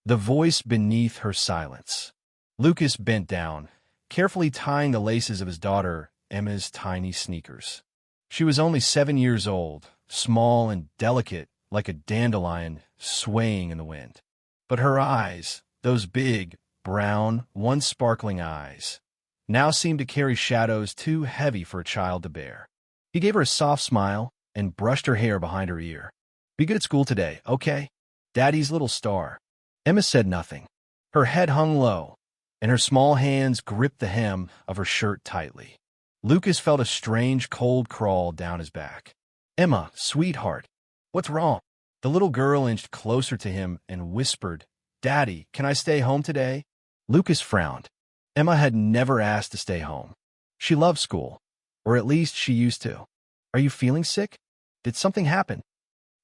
the voice beneath her silence. Lucas bent down, carefully tying the laces of his daughter Emma's tiny sneakers. She was only 7 years old, small and delicate like a dandelion swaying in the wind. But her eyes, those big, brown, once sparkling eyes, now seemed to carry shadows too heavy for a child to bear. He gave her a soft smile and brushed her hair behind her ear. "Be good at school today, okay? Daddy's little star." Emma said nothing. Her head hung low, and her small hands gripped the hem of her shirt tightly. Lucas felt a strange cold crawl down his back. "Emma, sweetheart, what's wrong?" The little girl inched closer to him and whispered, "Daddy, can I stay home today?" Lucas frowned. Emma had never asked to stay home. She loved school, or at least she used to. "Are you feeling sick? Did something happen?"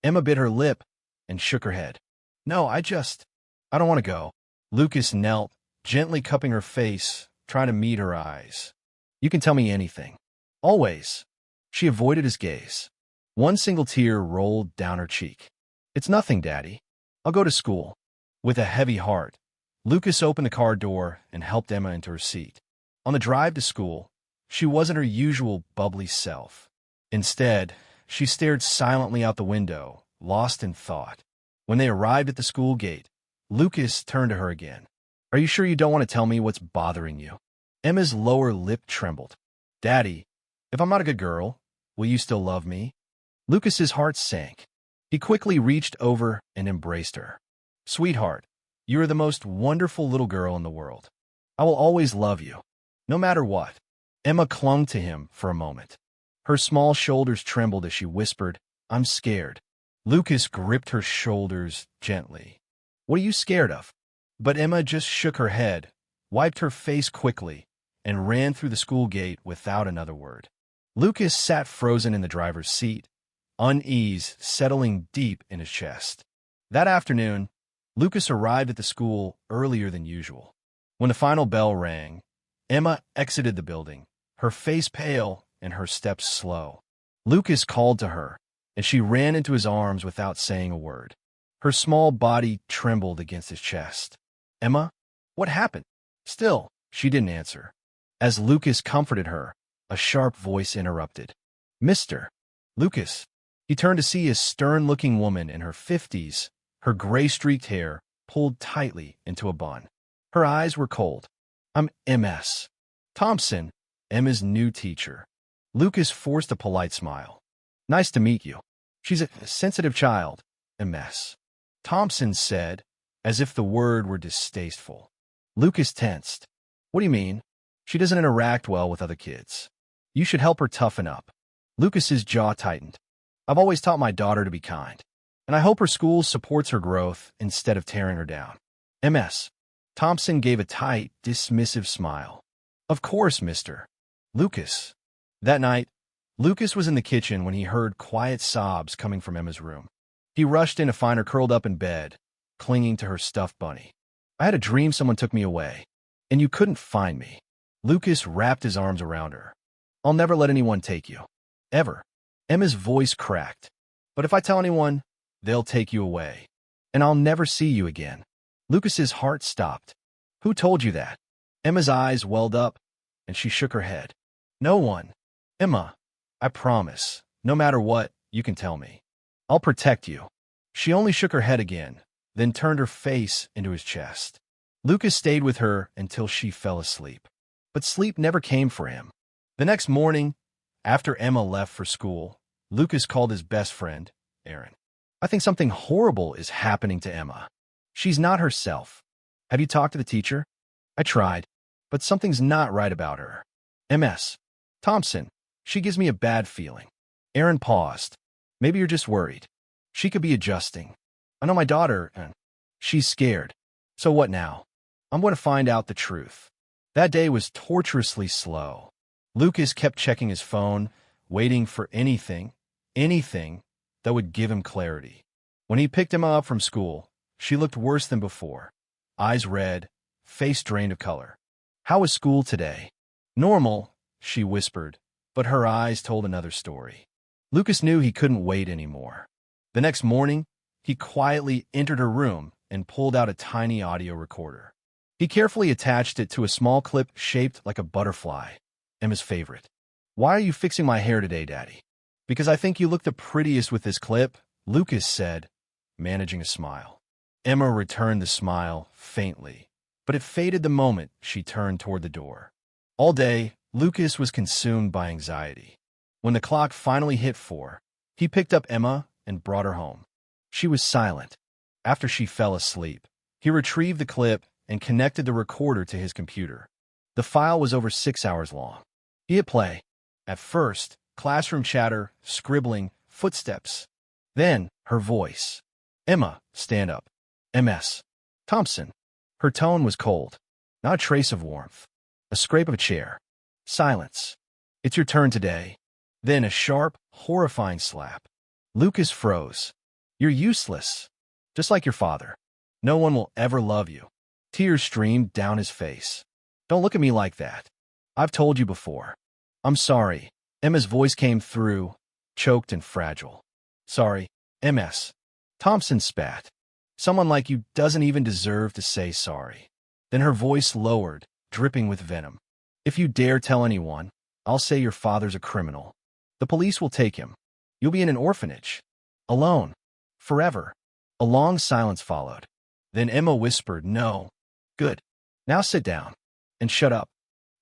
Emma bit her lip and shook her head. "No, I don't want to go." Lucas knelt, gently cupping her face, trying to meet her eyes. "You can tell me anything. Always." She avoided his gaze. One single tear rolled down her cheek. "It's nothing, Daddy. I'll go to school." With a heavy heart, Lucas opened the car door and helped Emma into her seat. On the drive to school, she wasn't her usual bubbly self. Instead, she stared silently out the window, lost in thought. When they arrived at the school gate, Lucas turned to her again. "Are you sure you don't want to tell me what's bothering you?" Emma's lower lip trembled. "Daddy, if I'm not a good girl, will you still love me?" Lucas's heart sank. He quickly reached over and embraced her. "Sweetheart, you are the most wonderful little girl in the world. I will always love you, no matter what." Emma clung to him for a moment. Her small shoulders trembled as she whispered, "I'm scared." Lucas gripped her shoulders gently. "What are you scared of?" But Emma just shook her head, wiped her face quickly, and ran through the school gate without another word. Lucas sat frozen in the driver's seat, unease settling deep in his chest. That afternoon, Lucas arrived at the school earlier than usual. When the final bell rang, Emma exited the building, her face pale and her steps slow. Lucas called to her, and she ran into his arms without saying a word. Her small body trembled against his chest. "Emma, what happened?" Still, she didn't answer. As Lucas comforted her, a sharp voice interrupted. "Mr. Lucas." He turned to see a stern-looking woman in her 50s, her gray-streaked hair pulled tightly into a bun. Her eyes were cold. "I'm Ms. Thompson, Emma's new teacher." Lucas forced a polite smile. "Nice to meet you." "She's a sensitive child," Ms. Thompson said, as if the word were distasteful. Lucas tensed. "What do you mean?" "She doesn't interact well with other kids. You should help her toughen up." Lucas's jaw tightened. "I've always taught my daughter to be kind, and I hope her school supports her growth instead of tearing her down." Ms. Thompson gave a tight, dismissive smile. "Of course, Mr. Lucas." That night, Lucas was in the kitchen when he heard quiet sobs coming from Emma's room. He rushed in to find her curled up in bed, clinging to her stuffed bunny. "I had a dream someone took me away, and you couldn't find me." Lucas wrapped his arms around her. "I'll never let anyone take you. Ever." Emma's voice cracked. "But if I tell anyone, they'll take you away, and I'll never see you again." Lucas's heart stopped. "Who told you that?" Emma's eyes welled up, and she shook her head. "No one." "Emma, I promise, no matter what, you can tell me. I'll protect you." She only shook her head again, then turned her face into his chest. Lucas stayed with her until she fell asleep. But sleep never came for him. The next morning, after Emma left for school, Lucas called his best friend, Aaron. "I think something horrible is happening to Emma. She's not herself. Have you talked to the teacher?" "I tried, but something's not right about her." "Ms. Thompson, she gives me a bad feeling." Aaron paused. "Maybe you're just worried. She could be adjusting. I know my daughter, and she's scared. So what now? I'm going to find out the truth." That day was torturously slow. Lucas kept checking his phone, waiting for anything that would give him clarity. When he picked Emma up from school, she looked worse than before. Eyes red, face drained of color. "How was school today?" "Normal," she whispered, but her eyes told another story. Lucas knew he couldn't wait anymore. The next morning, he quietly entered her room and pulled out a tiny audio recorder. He carefully attached it to a small clip shaped like a butterfly, Emma's favorite. "Why are you fixing my hair today, Daddy?" "Because I think you look the prettiest with this clip," Lucas said, managing a smile. Emma returned the smile faintly, but it faded the moment she turned toward the door. All day, Lucas was consumed by anxiety. When the clock finally hit 4, he picked up Emma and brought her home. She was silent. After she fell asleep, he retrieved the clip and connected the recorder to his computer. The file was over 6 hours long. He hit play. At first, classroom chatter, scribbling, footsteps. Then, her voice. "Emma, stand up." "MS. Thompson." Her tone was cold. Not a trace of warmth. A scrape of a chair. Silence. "It's your turn today." Then a sharp, horrifying slap. Lucas froze. "You're useless. Just like your father. No one will ever love you." Tears streamed down his face. "Don't look at me like that. I've told you before." "I'm sorry." Emma's voice came through, choked and fragile. "Sorry, MS. Thompson spat. "Someone like you doesn't even deserve to say sorry." Then her voice lowered, dripping with venom. "If you dare tell anyone, I'll say your father's a criminal. The police will take him. You'll be in an orphanage. Alone. Forever." A long silence followed. Then Emma whispered, "No." "Good. Now sit down. And shut up."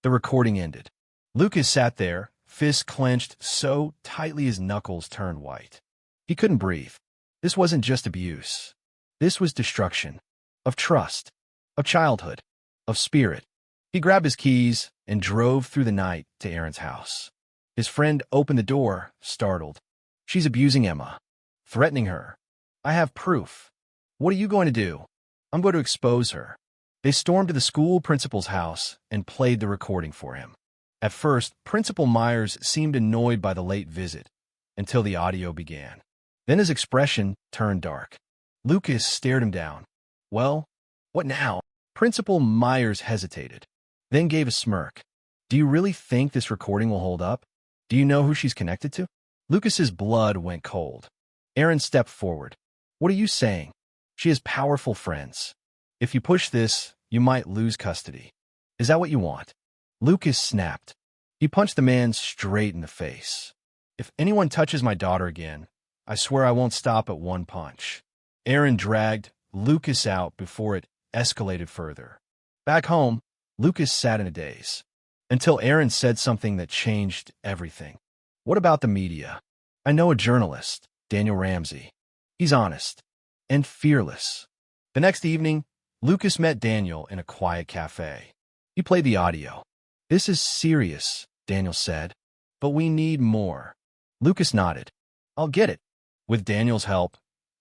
The recording ended. Lucas sat there, fists clenched so tightly his knuckles turned white. He couldn't breathe. This wasn't just abuse. This was destruction. Of trust. Of childhood. Of spirit. He grabbed his keys and drove through the night to Aaron's house. His friend opened the door, startled. "She's abusing Emma. Threatening her. I have proof." "What are you going to do?" "I'm going to expose her." They stormed to the school principal's house and played the recording for him. At first, Principal Myers seemed annoyed by the late visit, until the audio began. Then his expression turned dark. Lucas stared him down. "Well, what now?" Principal Myers hesitated, then gave a smirk. "Do you really think this recording will hold up? Do you know who she's connected to?" Lucas's blood went cold. Aaron stepped forward. "What are you saying?" "She has powerful friends. If you push this, you might lose custody. Is that what you want?" Lucas snapped. He punched the man straight in the face. "If anyone touches my daughter again, I swear I won't stop at one punch." Aaron dragged Lucas out before it escalated further. Back home, Lucas sat in a daze. Until Aaron said something that changed everything. "What about the media? I know a journalist, Daniel Ramsey. He's honest and fearless." The next evening, Lucas met Daniel in a quiet cafe. He played the audio. "This is serious," Daniel said, "but we need more." Lucas nodded. "I'll get it." With Daniel's help,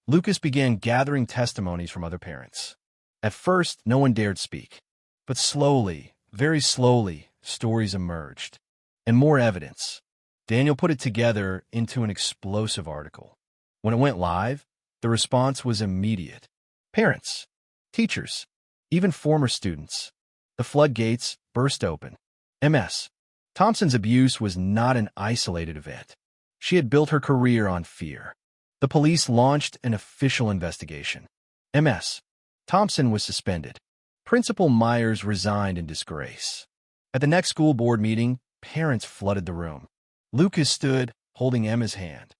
Lucas began gathering testimonies from other parents. At first, no one dared speak. But slowly, very slowly, stories emerged. And more evidence. Daniel put it together into an explosive article. When it went live, the response was immediate. Parents, teachers, even former students. The floodgates burst open. MS. Thompson's abuse was not an isolated event. She had built her career on fear. The police launched an official investigation. MS. Thompson was suspended. Principal Myers resigned in disgrace. At the next school board meeting, parents flooded the room. Lucas stood, holding Emma's hand.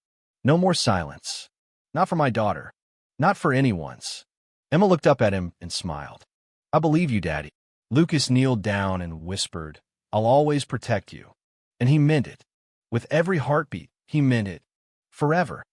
"No more silence. Not for my daughter. Not for anyone's." Emma looked up at him and smiled. "I believe you, Daddy." Lucas kneeled down and whispered, "I'll always protect you." And he meant it. With every heartbeat, he meant it. Forever.